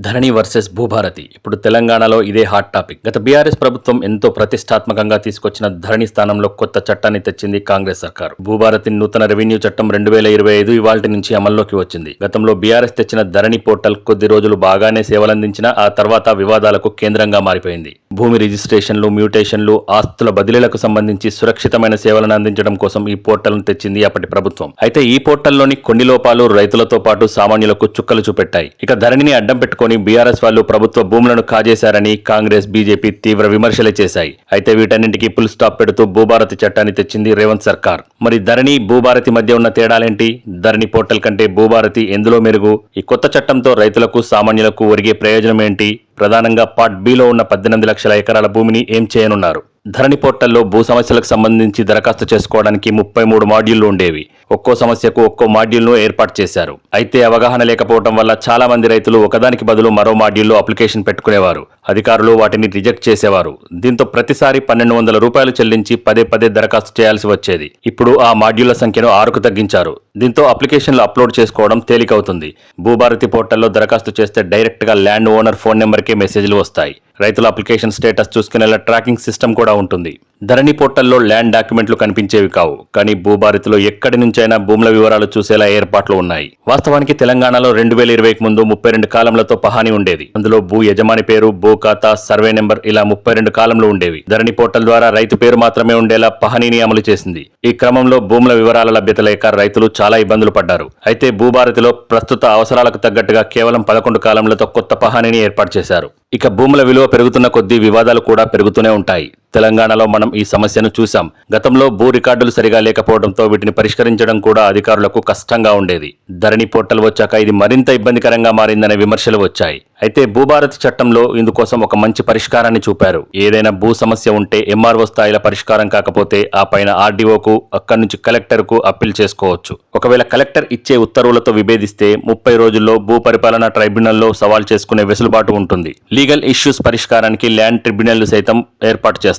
ధరణి versus Bhubharati ఇప్పుడు తెలంగాణలో ఇదే హాట్ టాపిక్. గత బీఆర్ఎస్ ప్రభుత్వం ఎంతో ప్రతిష్టాత్మకంగా తీసుకొచ్చిన ధరణి స్థానంలో కొత్త చట్టాన్ని తెచ్చింది కాంగ్రెస్ సర్కారు. భూభారతి నూతన రెవెన్యూ చట్టం 2025 ఇవాల్టి నుంచి అమల్లోకి వచ్చింది. గతంలో బీఆర్ఎస్ తెచ్చిన ధరణి పోర్టల్ కొద్ది రోజులు బాగానే సేవలందించినా ఆ తర్వాత వివాదాలకు కేంద్రంగా మారిపోయింది. భూమి రిజిస్ట్రేషన్లు, మ్యూటేషన్లు, ఆస్తుల బదిలీలకు సంబంధించి సురక్షితమైన సేవలను అందించడం కోసం ఈ పోర్టల్ను తెచ్చింది అప్పటి ప్రభుత్వం. అయితే ఈ పోర్టల్లోని కొన్ని లోపాలు రైతులతో పాటు సామాన్యులకు చుక్కలు చూపెట్టాయి. ఇక ధరణిని అడ్డం పెట్టుకుని బీఆర్ఎస్ వాళ్ళు ప్రభుత్వ భూములను కాజేశారని కాంగ్రెస్, బీజేపీ తీవ్ర విమర్శలు చేశాయి. అయితే వీటన్నింటికి ఫుల్ స్టాప్ పెడుతూ భూభారతి చట్టాన్ని తెచ్చింది రేవంత్ సర్కార్. మరి ధరణి, భూభారతి మధ్య ఉన్న తేడాలేంటి? ధరణి పోర్టల్ కంటే భూభారతి ఎందులో మెరుగు? ఈ కొత్త చట్టంతో రైతులకు, సామాన్యులకు ఒరిగే ప్రయోజనం ఏంటి? ప్రధానంగా పార్ట్ బిలో ఉన్న 18 లక్షల ఎకరాల భూమిని ఏం చేయనున్నారు? ధరణి పోర్టల్లో భూ సమస్యలకు సంబంధించి దరఖాస్తు చేసుకోవడానికి 33 మాడ్యూళ్లు ఉండేవి. ఒక్కో సమస్యకు ఒక్కో మాడ్యూల్ను ఏర్పాటు చేశారు. అయితే అవగాహన లేకపోవడం వల్ల చాలా మంది రైతులు ఒకదానికి బదులు మరో మాడ్యూల్లో అప్లికేషన్ పెట్టుకునేవారు. అధికారులు వాటిని రిజెక్ట్ చేసేవారు. దీంతో ప్రతిసారి 1200 రూపాయలు చెల్లించి పదే దరఖాస్తు చేయాల్సి వచ్చేది. ఇప్పుడు ఆ మాడ్యూళ్ల సంఖ్యను 6కు తగ్గించారు. దీంతో అప్లికేషన్లు అప్లోడ్ చేసుకోవడం తేలికవుతుంది. భూభారతి పోర్టల్లో దరఖాస్తు చేస్తే డైరెక్ట్ గా ల్యాండ్ ఓనర్ ఫోన్ నెంబర్కే మెసేజ్లు వస్తాయి. రైతుల అప్లికేషన్ స్టేటస్ చూసుకునేలా ట్రాకింగ్ సిస్టమ్ కూడా ఉంటుంది. ధరణి పోర్టల్లో ల్యాండ్ డాక్యుమెంట్లు కనిపించేవి కావు, కానీ భూభారతిలో ఎక్కడి నుంచైనా భూముల వివరాలు చూసేలా ఏర్పాట్లు ఉన్నాయి. వాస్తవానికి తెలంగాణలో 2020కి ముందు 32 కాలంలతో పహానీ ఉండేది. అందులో భూ యజమాని పేరు, భూ ఖాతా, సర్వే నెంబర్ ఇలా 32 కాలంలు ఉండేవి. ధరణి పోర్టల్ ద్వారా రైతు పేరు మాత్రమే ఉండేలా పహానీని అమలు చేసింది. ఈ క్రమంలో భూముల వివరాల లభ్యత లేక రైతులు చాలా ఇబ్బందులు పడ్డారు. అయితే భూభారతిలో ప్రస్తుత అవసరాలకు తగ్గట్టుగా కేవలం 11 కాలంలతో కొత్త పహానీని ఏర్పాటు చేశారు. ఇక భూముల విలువ పెరుగుతున్న కొద్దీ వివాదాలు కూడా పెరుగుతూనే ఉంటాయి. తెలంగాణలో మనం ఈ సమస్యను చూసాం. గతంలో భూ రికార్డులు సరిగా లేకపోవడంతో వీటిని పరిష్కరించడం కూడా అధికారులకు కష్టంగా ఉండేది. ధరణి పోర్టల్ వచ్చాక ఇది మరింత ఇబ్బందికరంగా మారిందనే విమర్శలు వచ్చాయి. అయితే భూభారతి చట్టంలో ఇందుకోసం ఒక మంచి పరిష్కారాన్ని చూపారు. ఏదైనా భూ సమస్య ఉంటే ఎంఆర్ఓ స్థాయిలో పరిష్కారం కాకపోతే ఆ పైన ఆర్డీఓకు, అక్కడి నుంచి కలెక్టర్కు అప్పీల్ చేసుకోవచ్చు. ఒకవేళ కలెక్టర్ ఇచ్చే ఉత్తర్వులతో విభేదిస్తే 30 రోజుల్లో భూ పరిపాలనా ట్రైబ్యునల్లో సవాల్ చేసుకునే వెసులుబాటు ఉంటుంది. లీగల్ ఇష్యూస్ పరిష్కారానికి ల్యాండ్ ట్రిబ్యునల్లు సైతం ఏర్పాటు చేస్తారు.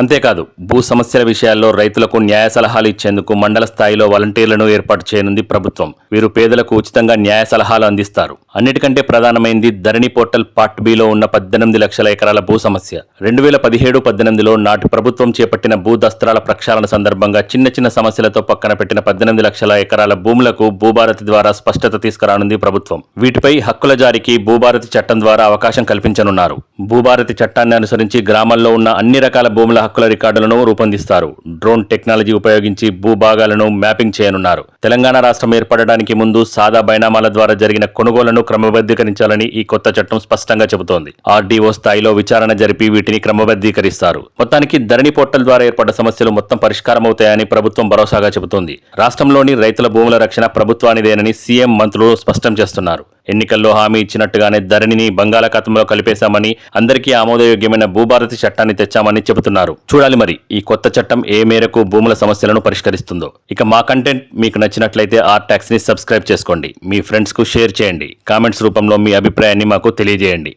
అంతేకాదు భూ సమస్యల విషయాల్లో రైతులకు న్యాయ సలహాలు ఇచ్చేందుకు మండల స్థాయిలో వాలంటీర్లను ఏర్పాటు చేయనుంది ప్రభుత్వం. వీరు పేదలకు ఉచితంగా న్యాయ సలహాలు అందిస్తారు. అన్నిటికంటే ప్రధానమైంది ధరణి పోర్టల్ పార్ట్ బిలో ఉన్న 18 లక్షల ఎకరాల భూ సమస్య. 2017-18లో నాటి ప్రభుత్వం చేపట్టిన భూ దస్త్రాల ప్రక్షాళన సందర్భంగా చిన్న సమస్యలతో పక్కన పెట్టిన 18 లక్షల ఎకరాల భూములకు భూభారతి ద్వారా స్పష్టత తీసుకురానుంది ప్రభుత్వం. వీటిపై హక్కుల జారీకి భూభారతి చట్టం ద్వారా అవకాశం కల్పించనున్నారు. భూభారతి చట్టాన్ని అనుసరించి గ్రామాల్లో ఉన్న అన్ని రకాల భూముల హక్కుల రికార్డులను రూపొందిస్తారు. డ్రోన్ టెక్నాలజీ ఉపయోగించి భూభాగాలను మ్యాపింగ్ చేయనున్నారు. తెలంగాణ రాష్ట్రం ఏర్పడడానికి ముందు సాదా బైనామాల ద్వారా జరిగిన కొనుగోళ్లను క్రమబద్ధీకరించాలని ఈ కొత్త చట్టం స్పష్టంగా చెబుతోంది. ఆర్డీఓ స్థాయిలో విచారణ జరిపి వీటిని క్రమబద్ధీకరిస్తారు. మొత్తానికి ధరణి పోర్టల్ ద్వారా ఏర్పడ్డ సమస్యలు మొత్తం పరిష్కారమవుతాయని ప్రభుత్వం భరోసాగా చెబుతోంది. రాష్ట్రంలోని రైతుల భూముల రక్షణ ప్రభుత్వానిదేనని సీఎం, మంత్రులు స్పష్టం చేస్తున్నారు. ఎన్నికల్లో హామీ ఇచ్చినట్టుగానే ధరణిని బంగాళాఖాతంలో కలిపేశామని, అందరికీ ఆమోదయోగ్యమైన భూభారతి చట్టాన్ని తెచ్చామని చెబుతున్నారు. చూడాలి మరి ఈ కొత్త చట్టం ఏ మేరకు భూముల సమస్యలను పరిష్కరిస్తుందో. ఇక మా కంటెంట్ మీకు నచ్చినట్లయితే ఆర్టాక్స్ ని సబ్స్క్రైబ్ చేసుకోండి. మీ ఫ్రెండ్స్ కు షేర్ చేయండి. కామెంట్స్ రూపంలో మీ అభిప్రాయాన్ని మాకు తెలియజేయండి.